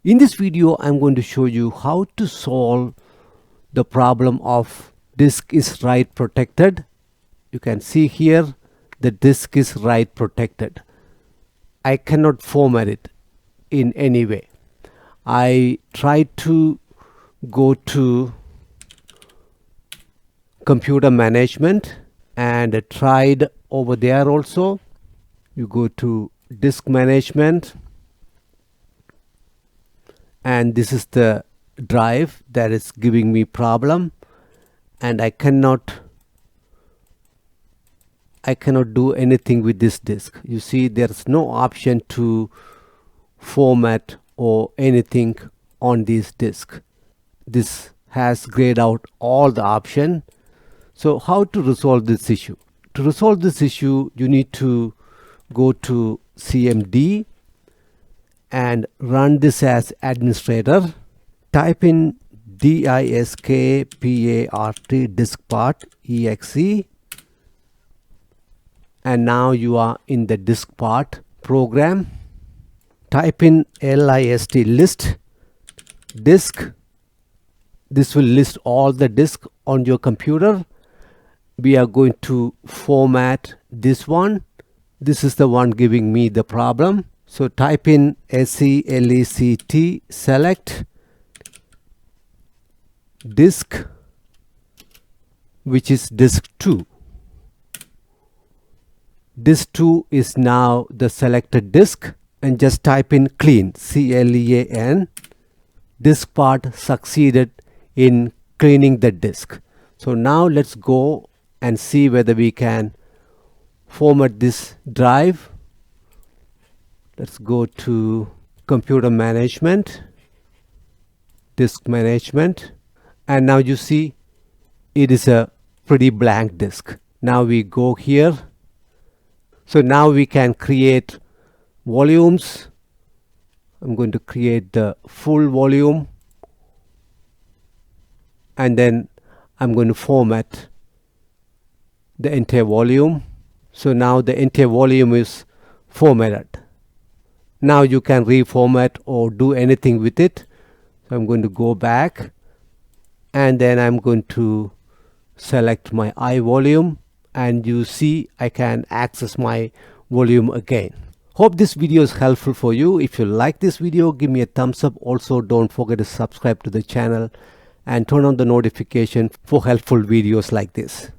In this video, I'm going to show you how to solve the problem of disk is write protected. You can see here the disk is write protected. I cannot format it in any way. I tried to go to computer management and tried over there also. You go to disk management, and this is the drive that is giving me problem, and I cannot do anything with this disk. You see, there's no option to format or anything on this disk. This has grayed out all the option. So how to resolve this issue? To resolve this issue, you need to go to CMD and run this as administrator. Type in diskpart diskpart exe, and now you are in the diskpart program. Type in list disk. This will list all the disk on your computer. We are going to format this one. This is the one giving me the problem. So type in select select disk, which is disk 2. Disk 2 is now the selected disk, and just type in clean, CLEAN. Diskpart succeeded in cleaning the disk. So now let's go and see whether we can format this drive. Let's go to computer management, disk management, and now you see it is a pretty blank disk. Now we go here. So now we can create volumes. I'm going to create the full volume, and then I'm going to format the entire volume. So now the entire volume is formatted. Now you can reformat or do anything with it. So I'm going to go back, and then I'm going to select my I volume, and you see I can access my volume again. Hope this video is helpful for you. If you like this video, give me a thumbs up. Also, don't forget to subscribe to the channel and turn on the notification for helpful videos like this.